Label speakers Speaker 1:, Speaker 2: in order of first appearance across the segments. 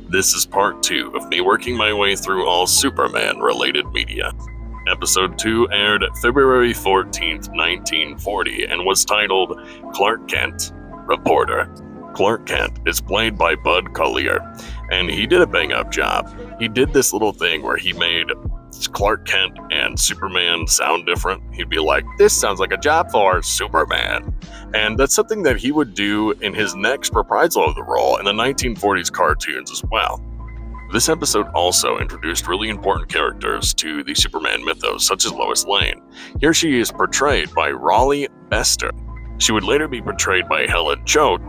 Speaker 1: This is part 2 of me working my way through all Superman-related media. Episode 2 aired February 14th, 1940, and was titled Clark Kent, Reporter. Clark Kent is played by Bud Collyer, and he did a bang-up job. He did this little thing where he made Clark Kent and Superman sound different. He'd be like, this sounds like a job for Superman. And that's something that he would do in his next reprisal of the role in the 1940s cartoons as well. This episode also introduced really important characters to the Superman mythos, such as Lois Lane. Here she is portrayed by Raleigh Bester. She would later be portrayed by Helen Choate.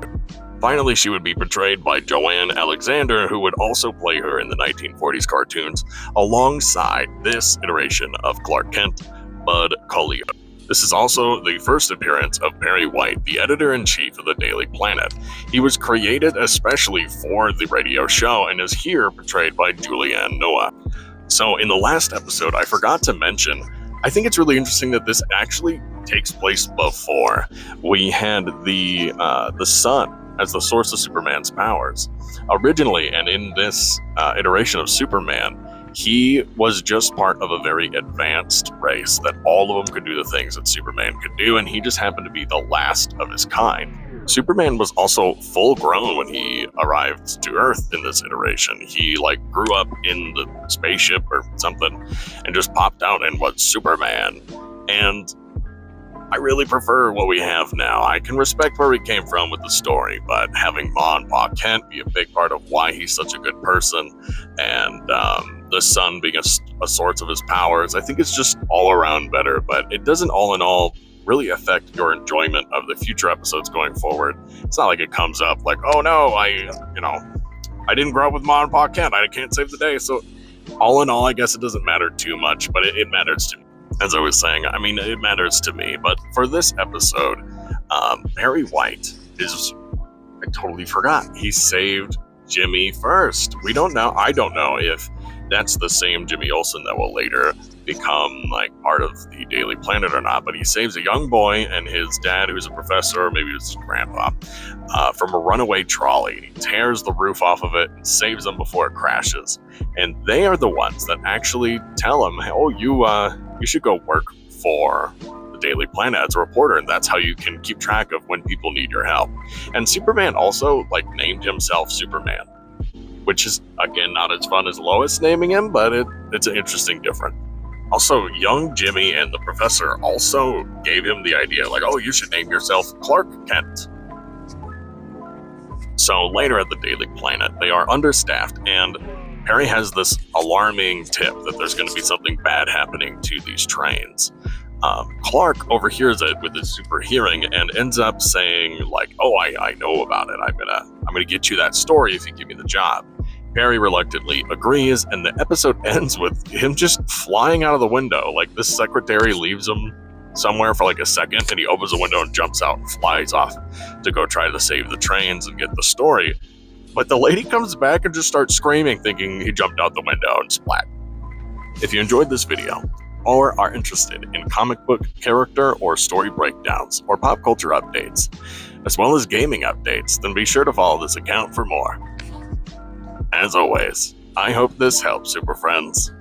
Speaker 1: Finally, she would be portrayed by Joanne Alexander, who would also play her in the 1940s cartoons, alongside this iteration of Clark Kent, Bud Collyer. This is also the first appearance of Perry White, the editor-in-chief of the Daily Planet. He was created especially for the radio show and is here portrayed by Julianne Noah. So in the last episode, I forgot to mention, I think it's really interesting that this actually takes place before we had the sun as the source of Superman's powers. Originally, and in this iteration of Superman, he was just part of a very advanced race that all of them could do the things that Superman could do, and he just happened to be the last of his kind. Superman was also full grown when he arrived to Earth in this iteration. He grew up in the spaceship or something and just popped out and was Superman. And I really prefer what we have now. I can respect where we came from with the story, but having Ma and Pa Kent be a big part of why he's such a good person, and the sun being a source of his powers, I think it's just all around better, but it doesn't all in all really affect your enjoyment of the future episodes going forward. It's not like it comes up like, oh no, I didn't grow up with Ma and Pa Kent, I can't save the day. So all in all, I guess it doesn't matter too much, but it matters to me. As I was saying, it matters to me, but for this episode, Perry White I totally forgot. He saved Jimmy first. I don't know if that's the same Jimmy Olsen that will later become part of the Daily Planet or not, but he saves a young boy and his dad, who's a professor, or maybe his grandpa, from a runaway trolley. He tears the roof off of it and saves them before it crashes. And they are the ones that actually tell him, oh, you should go work for the Daily Planet as a reporter, and that's how you can keep track of when people need your help. And Superman also named himself Superman, which is again not as fun as Lois naming him, but it's an interesting difference. Also, young Jimmy and the professor also gave him the idea, oh, you should name yourself Clark Kent. So later at the Daily Planet, they are understaffed, and Perry has this alarming tip that there's going to be something bad happening to these trains. Clark overhears it with his super hearing and ends up saying, oh, I know about it. I'm gonna get you that story if you give me the job. Perry reluctantly agrees, and the episode ends with him just flying out of the window. This secretary leaves him somewhere for a second, and he opens the window and jumps out and flies off to go try to save the trains and get the story. But the lady comes back and just starts screaming, thinking he jumped out the window and splat. If you enjoyed this video, or are interested in comic book character or story breakdowns, or pop culture updates, as well as gaming updates, then be sure to follow this account for more. As always, I hope this helps, Super Friends.